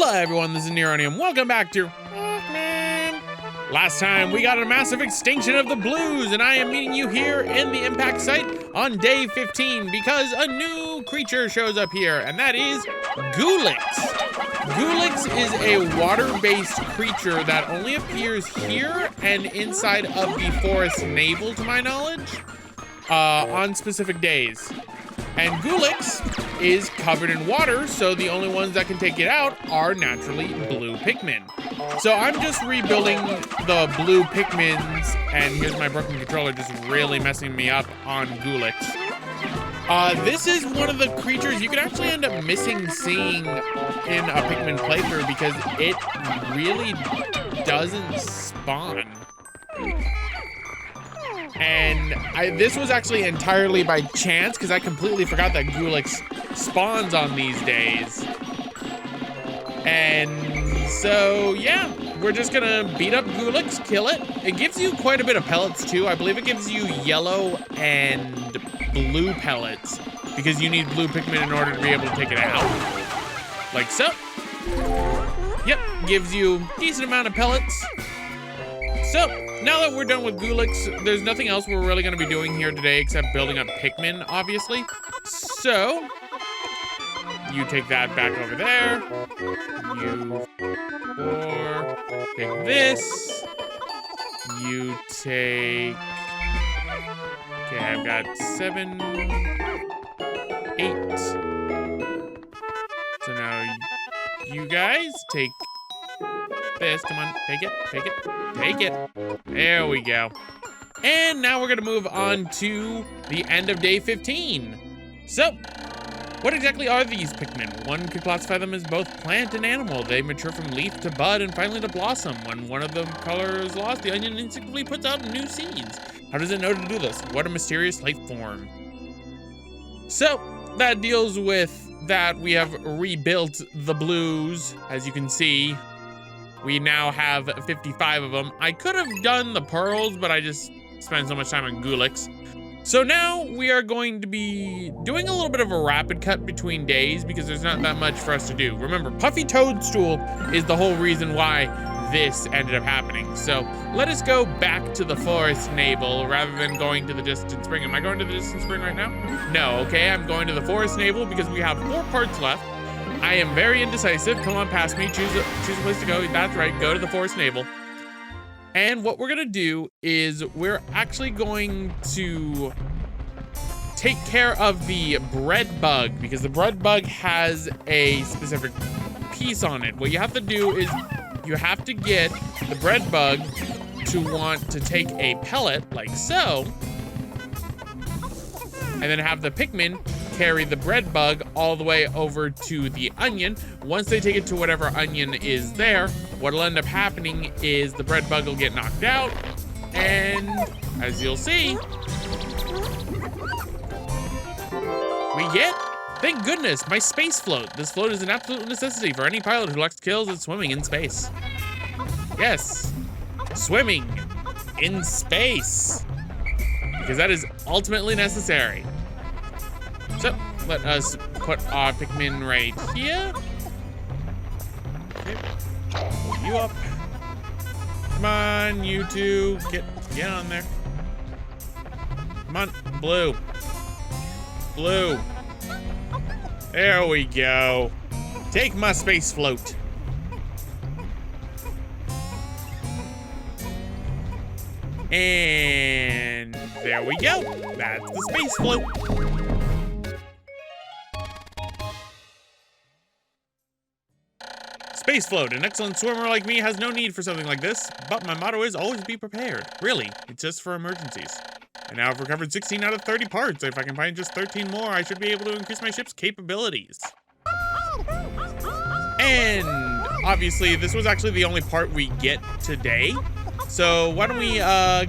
Hello everyone, this is Neronium. Welcome back to Pikmin. Last time we got a massive extinction of the blues, and I am meeting you here in the impact site on day 15 because a new creature shows up here, and that is Gulix. Gulix is a water-based creature that only appears here and inside of the forest navel, to my knowledge, on specific days. And Gulix is covered in water, so the only ones that can take it out are naturally blue Pikmin. So I'm just rebuilding the blue Pikmins, and here's my broken controller just really messing me up on Gulix. This is one of the creatures you could actually end up missing seeing in a Pikmin playthrough because it really doesn't spawn. And this was actually entirely by chance because I completely forgot that Gulix spawns on these days. And so, yeah, we're just gonna beat up Gulix, kill it. It gives you quite a bit of pellets too. I believe it gives you yellow and blue pellets because you need blue Pikmin in order to be able to take it out. Like so. Yep, gives you a decent amount of pellets. So, now that we're done with Gulix, there's nothing else we're really going to be doing here today except building up Pikmin, obviously. So, you take that back over there. You 4, take this. You take... Okay, I've got 7, 8. So now you guys take this. Come on, take it, take it. Take it. There we go. And now we're gonna move on to the end of day 15. So, what exactly are these Pikmin? One could classify them as both plant and animal. They mature from leaf to bud and finally to blossom. When one of the color is lost, the onion instinctively puts out new seeds. How does it know to do this? What a mysterious life form. So, that deals with that. We have rebuilt the blues, as you can see. We now have 55 of them. I could have done the pearls, but I just spent so much time on Gulix. So now we are going to be doing a little bit of a rapid cut between days because there's not that much for us to do. Remember, Puffy Toadstool is the whole reason why this ended up happening. So let us go back to the forest navel rather than going to the distant spring. Am I going to the distant spring right now? No, okay, I'm going to the forest navel because we have 4 parts left. I am very indecisive. Come on past me. Choose a place to go. That's right. Go to the forest navel. And what we're going to do is we're actually going to take care of the bread bug because the bread bug has a specific piece on it. What you have to do is you have to get the bread bug to want to take a pellet like so, and then have the Pikmin carry the bread bug all the way over to the onion. Once they take it to whatever onion is there, what'll end up happening is the bread bug will get knocked out, and as you'll see, we get, thank goodness, my space float. This float is an absolute necessity for any pilot who likes kills and swimming in space. Yes, swimming in space, because that is ultimately necessary. So, let us put our Pikmin right here. Okay. Pull you up. Come on, you two. Get on there. Come on, blue. Blue. There we go. Take my space float. And there we go. That's the space float. Space float. An excellent swimmer like me has no need for something like this, but my motto is always be prepared. Really, it's just for emergencies. And now I've recovered 16 out of 30 parts. If I can find just 13 more, I should be able to increase my ship's capabilities. And obviously, this was actually the only part we get today. So why don't we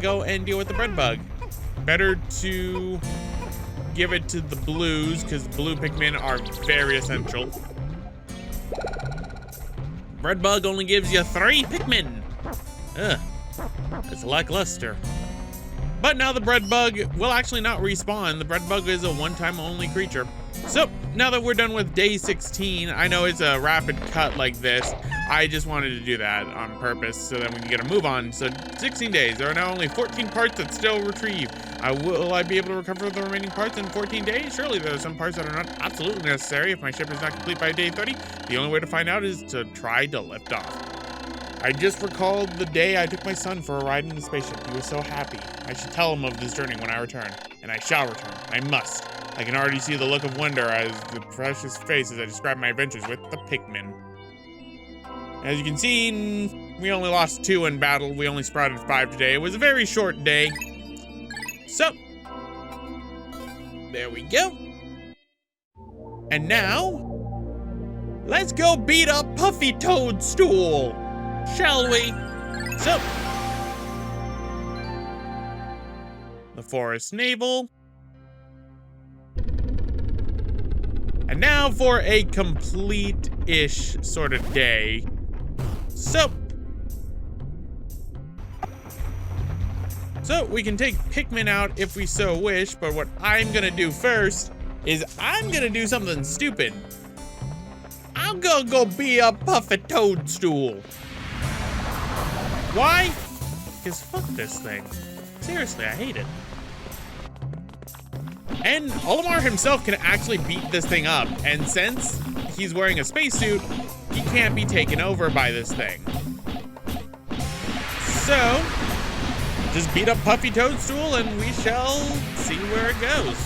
go and deal with the bread bug? Better to give it to the blues, because blue Pikmin are very essential. Bread bug only gives you 3 Pikmin. Ugh, it's lackluster. But now the bread bug will actually not respawn. The bread bug is a one-time only creature. So now that we're done with day 16, I know it's a rapid cut like this. I just wanted to do that on purpose so that we can get a move on. So 16 days, there are now only 14 parts that still retrieve. Will I be able to recover the remaining parts in 14 days? Surely there are some parts that are not absolutely necessary if my ship is not complete by day 30. The only way to find out is to try to lift off. I just recalled the day I took my son for a ride in the spaceship. He was so happy. I should tell him of this journey when I return. And I shall return. I must. I can already see the look of wonder as the precious face as I describe my adventures with the Pikmin. As you can see, we only lost 2 in battle. We only sprouted 5 today. It was a very short day. So, there we go. And now, let's go beat up Puffy Toadstool, shall we? So, the Forest Navel. And now for a complete-ish sort of day. So we can take Pikmin out if we so wish, but what I'm gonna do first is I'm gonna do something stupid. I'm gonna go beat up Puffy Toadstool. Why? Because fuck this thing. Seriously, I hate it. And Olimar himself can actually beat this thing up, and since he's wearing a spacesuit, he can't be taken over by this thing. So, just beat up Puffy Toadstool and we shall see where it goes.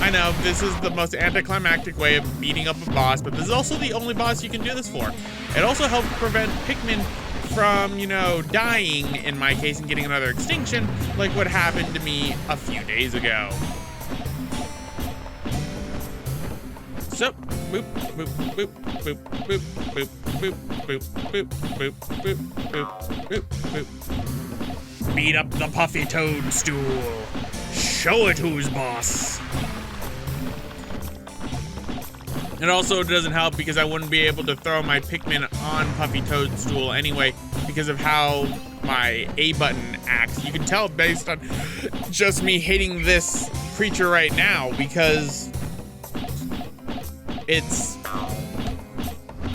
I know, this is the most anticlimactic way of beating up a boss, but this is also the only boss you can do this for. It also helps prevent Pikmin from, you know, dying, in my case, and getting another extinction, like what happened to me a few days ago. So, boop, boop, boop, boop, boop, boop, boop, boop, boop, boop, boop, boop, boop, boop. Beat up the Puffy Toadstool. Show it who's boss. It also doesn't help because I wouldn't be able to throw my Pikmin on Puffy Toadstool anyway because of how my A button acts. You can tell based on just me hitting this creature right now because it's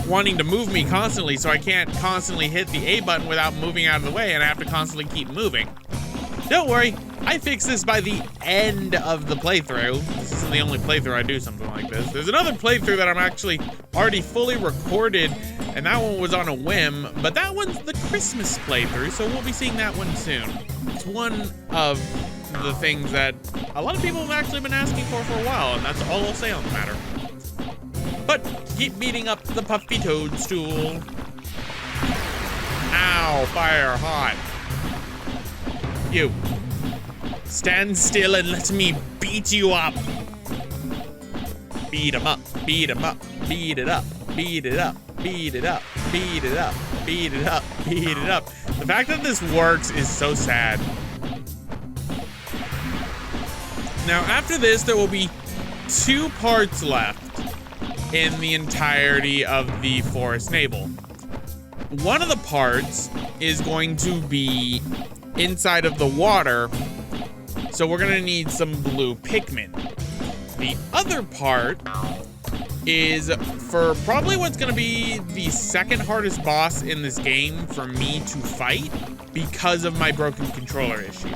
wanting to move me constantly, so I can't constantly hit the A button without moving out of the way, and I have to constantly keep moving. Don't worry, I fix this by the end of the playthrough. This isn't the only playthrough I do something like this. There's another playthrough that I'm actually already fully recorded, and that one was on a whim, but that one's the Christmas playthrough, so we'll be seeing that one soon. It's one of the things that a lot of people have actually been asking for a while, and that's all I'll say on the matter. But keep beating up the Puffy Toadstool. Ow, fire hot. You. Stand still and let me beat you up. Beat 'em up, beat 'em up, beat it up, beat it up, beat it up, beat it up, beat it up, beat it up. The fact that this works is so sad. Now after this, there will be 2 parts left in the entirety of the Forest Navel. One of the parts is going to be inside of the water, so we're gonna need some blue Pikmin. The other part is for probably what's gonna be the second hardest boss in this game for me to fight because of my broken controller issue.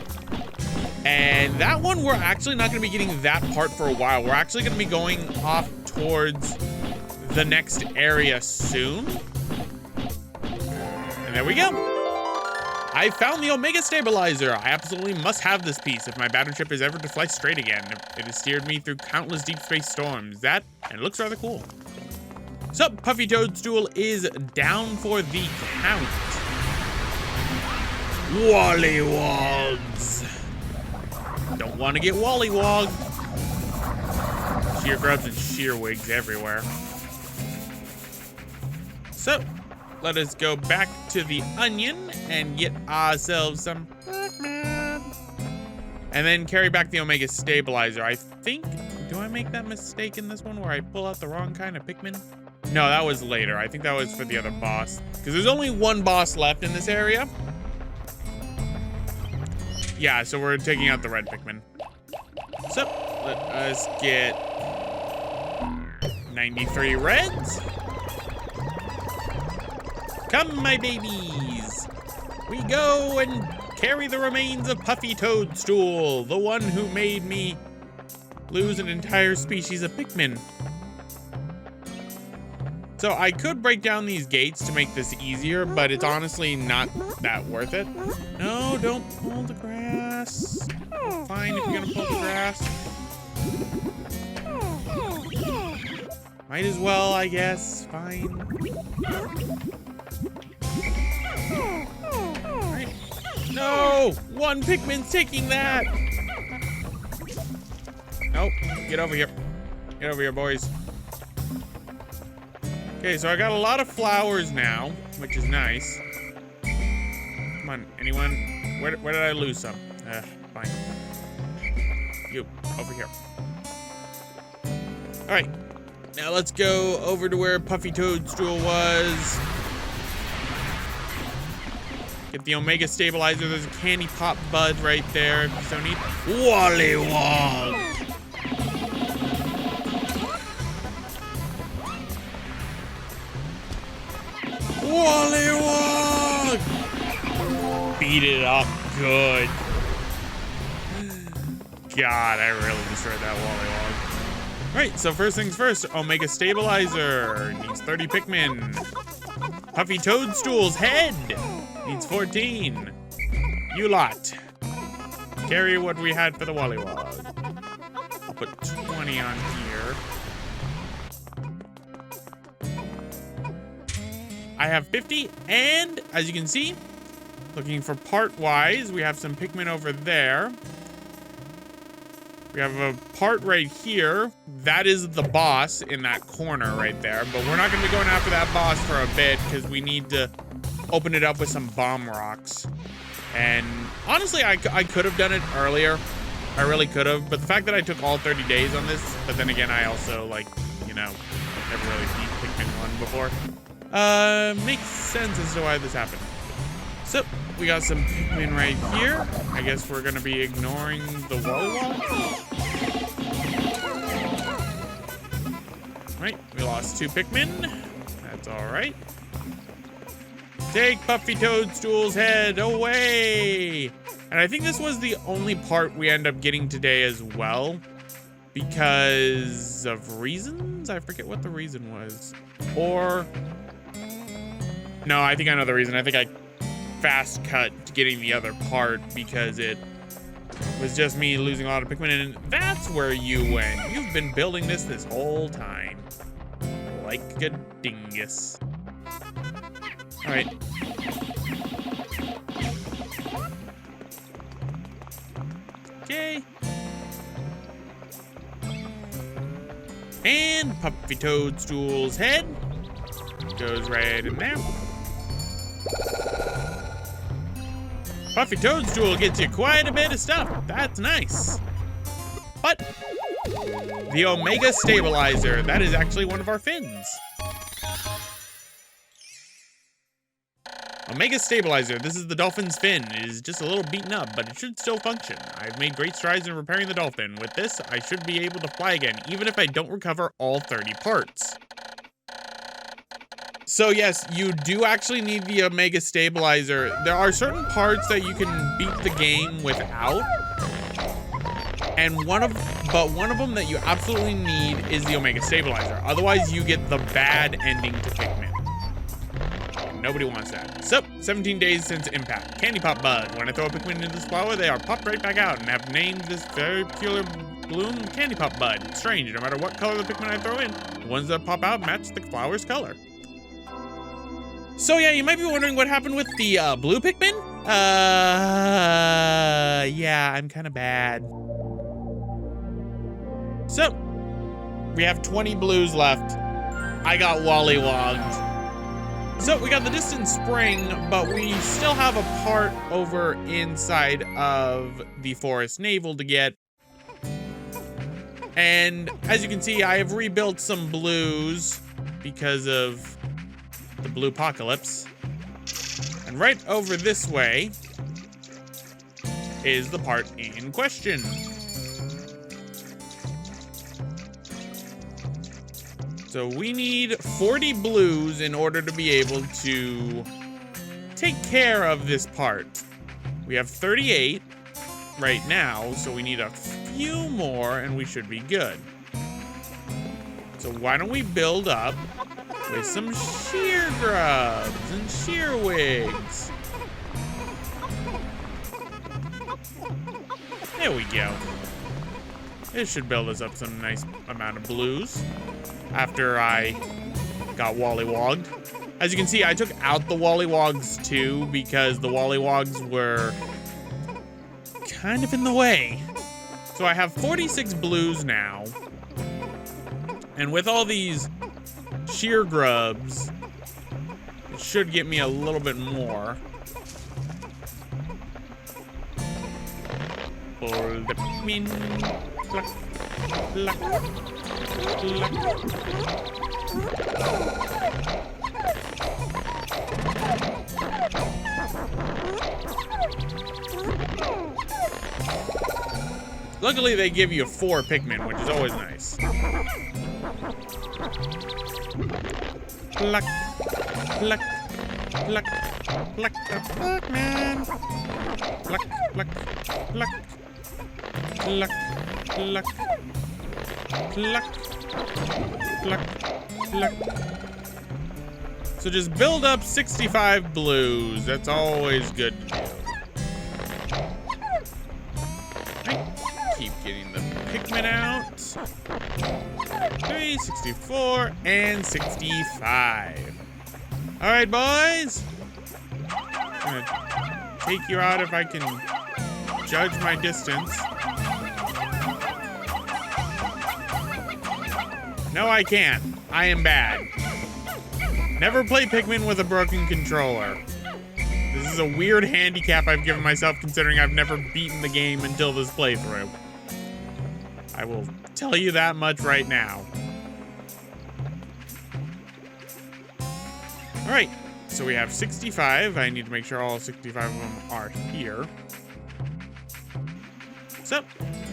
And that one, we're actually not gonna be getting that part for a while. We're actually gonna be going off towards the next area soon. And there we go. I found the Omega Stabilizer. I absolutely must have this piece if my battleship is ever to fly straight again. It has steered me through countless deep space storms. That, and it looks rather cool. So, Puffy Toadstool is down for the count. Wallywogs. Don't want to get wallywogged. Sheer grubs and sheer wigs everywhere. So, let us go back to the onion and get ourselves some Pikmin. And then carry back the Omega Stabilizer. I think, do I make that mistake in this one where I pull out the wrong kind of Pikmin? No, that was later. I think that was for the other boss. Because there's only one boss left in this area. Yeah, so we're taking out the red Pikmin. So, let us get 93 reds. Come, my babies. We go and carry the remains of Puffy Toadstool, the one who made me lose an entire species of Pikmin. So I could break down these gates to make this easier, but it's honestly not that worth it. No, don't pull the grass. Fine if you're gonna pull the grass. Might as well, I guess. Fine. Right. No! One Pikmin's taking that! Nope. Get over here. Get over here, boys. Okay, so I got a lot of flowers now, which is nice. Come on, anyone? Where did I lose some? Fine. You, over here. All right, now let's go over to where Puffy Toadstool was. Get the Omega Stabilizer. There's a candy pop bud right there. If you so need. Wollywog! Wollywog! Beat it up good. God, I really destroyed that Wollywog. Alright, so first things first, Omega Stabilizer needs 30 Pikmin. Puffy Toadstool's head needs 14. You lot. Carry what we had for the Wollywog. I'll put 20 on here. I have 50, and as you can see, looking for part-wise, we have some Pikmin over there. We have a part right here. That is the boss in that corner right there, but we're not gonna be going after that boss for a bit because we need to open it up with some bomb rocks. And honestly, I could have done it earlier. I really could have, but the fact that I took all 30 days on this, but then again, I also, like, you know, never really beat Pikmin 1 before. Makes sense as to why this happened. So, we got some Pikmin right here. I guess we're gonna be ignoring the Wollywog. Right, we lost 2 Pikmin. That's alright. Take Puffy Toadstool's head away! And I think this was the only part we end up getting today as well. Because of reasons? I forget what the reason was. Or... no, I think I know the reason. I think I fast cut to getting the other part because it was just me losing a lot of Pikmin, and that's where you went. You've been building this whole time. Like a dingus. All right. Okay. And Puffy Toadstool's head goes right in there. Puffy Toadstool gets you quite a bit of stuff. That's nice. But the Omega Stabilizer, that is actually one of our fins. Omega Stabilizer, this is the dolphin's fin. It is just a little beaten up, but it should still function. I've made great strides in repairing the dolphin. With this, I should be able to fly again, even if I don't recover all 30 parts. So yes, you do actually need the Omega Stabilizer. There are certain parts that you can beat the game without. And one of them that you absolutely need is the Omega Stabilizer. Otherwise, you get the bad ending to Pikmin. Nobody wants that. So, 17 days since impact. Candy Pop Bud. When I throw a Pikmin into this flower, they are popped right back out and have named this very peculiar bloom Candy Pop Bud. It's strange, no matter what color the Pikmin I throw in, the ones that pop out match the flower's color. So yeah, you might be wondering what happened with the blue Pikmin? Yeah, I'm kind of bad. So, we have 20 blues left. I got Wollywogged. So we got the distant spring, but we still have a part over inside of the forest navel to get. And as you can see, I have rebuilt some blues because of the blue apocalypse. And right over this way is the part in question. So we need 40 blues in order to be able to take care of this part. We have 38 right now, so we need a few more and we should be good. So why don't we build up with some shear grubs and shear wigs. There we go. This should build us up some nice amount of blues after I got wollywogged. As you can see, I took out the wollywogs too because the wollywogs were kind of in the way. So I have 46 blues now. And with all these shear grubs, it should get me a little bit more. Pull the Pikmin. Pluck, pluck, pluck. Luckily, they give you 4 Pikmin, which is always nice. Pluck, pluck, pluck, pluck the Pikmin. Pluck, pluck, pluck, pluck, pluck, pluck, pluck, pluck. So just build up 65 blues. That's always good to do. Right. Keep getting the Pikmin out. 3, 64, and 65. All right, boys. I'm gonna take you out if I can judge my distance. No, I can't. I am bad. Never play Pikmin with a broken controller. This is a weird handicap I've given myself considering I've never beaten the game until this playthrough. I will tell you that much right now. All right, so we have 65. I need to make sure all 65 of them are here. So,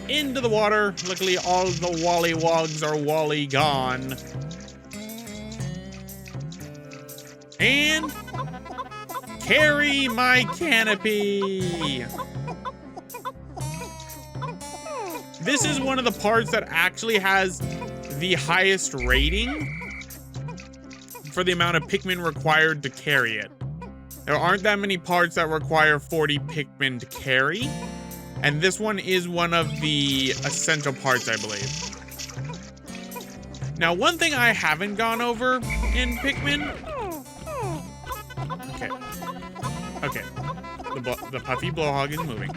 into the water. Luckily, all the wollywogs are wally gone. And carry my canopy. This is one of the parts that actually has the highest rating for the amount of Pikmin required to carry it. There aren't that many parts that require 40 Pikmin to carry, and this one is one of the essential parts, I believe. Now, one thing I haven't gone over in Pikmin... Okay. The Puffy blowhog is moving.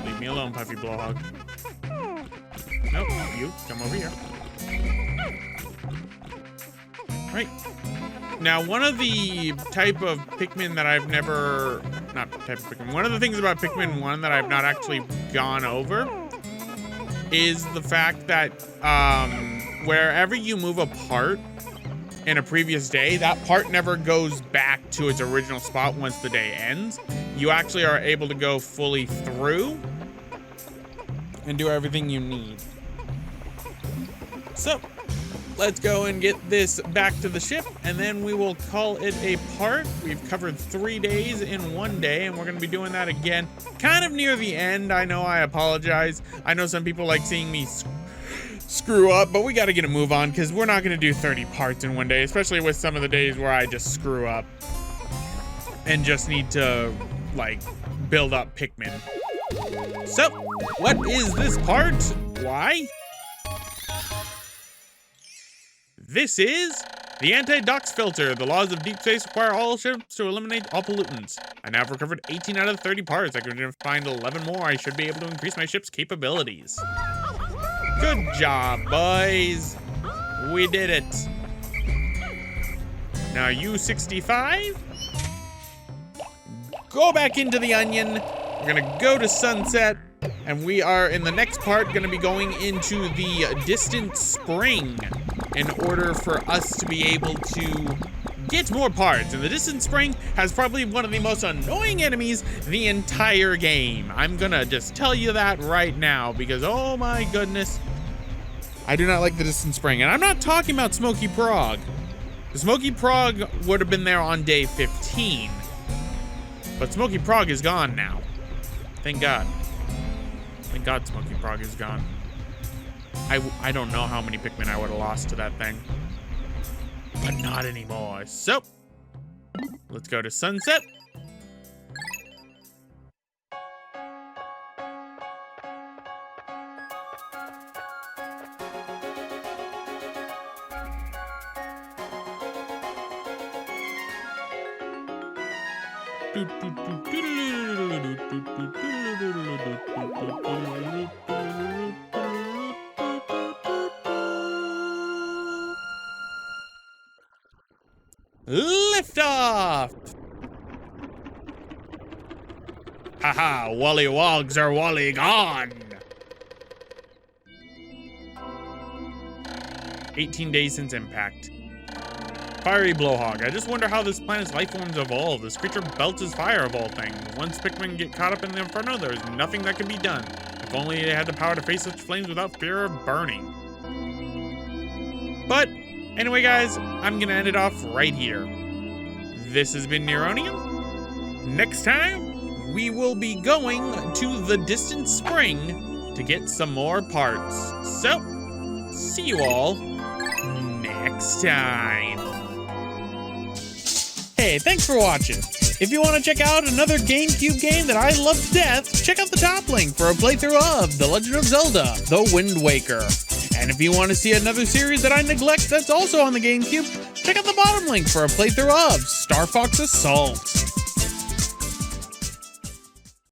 Leave me alone, Puffy blowhog. Nope, you come over here. Right. Now, one of the type of Pikmin that I've never... Not type of Pikmin. One of the things about Pikmin 1 that I've not actually gone over is the fact that wherever you move a part in a previous day, that part never goes back to its original spot once the day ends. You actually are able to go fully through and do everything you need. So, let's go and get this back to the ship, and then we will call it a part. We've covered 3 days in 1 day, and we're going to be doing that again kind of near the end. I know, I apologize. I know some people like seeing me screw up, but we got to get a move on because we're not going to do 30 parts in 1 day, especially with some of the days where I just screw up and just need to, like, build up Pikmin. So, what is this part? Why? This is the anti-dox filter. The laws of deep space require all ships to eliminate all pollutants. I now have recovered 18 out of the 30 parts. I can find 11 more. I should be able to increase my ship's capabilities. Good job, boys. We did it. Now you 65. Go back into the onion. We're gonna go to sunset. And we are, in the next part, gonna be going into the distant spring in order for us to be able to get more parts, and the distant spring has probably one of the most annoying enemies in the entire game. I'm gonna just tell you that right now, because oh my goodness, I do not like the distant spring. And I'm not talking about Smoky Prog. The Smoky Prog would have been there on day 15, but Smoky Prog is gone now. Thank God. Thank God Smoky Prog is gone. I don't know how many Pikmin I would have lost to that thing, but not anymore. So, let's go to Sunset. Lift off! Haha, Wally Wogs are Wally gone! 18 days since impact. Fiery Blowhog. I just wonder how this planet's life forms evolve. This creature belches his fire of all things. Once Pikmin get caught up in the inferno, there is nothing that can be done. If only they had the power to face such flames without fear of burning. But anyway, guys, I'm gonna end it off right here. This has been Neronium. Next time, we will be going to the distant spring to get some more parts. So, see you all next time. Hey, thanks for watching. If you want to check out another GameCube game that I love to death, check out the top link for a playthrough of The Legend of Zelda: The Wind Waker. And if you want to see another series that I neglect that's also on the GameCube, check out the bottom link for a playthrough of Star Fox Assault.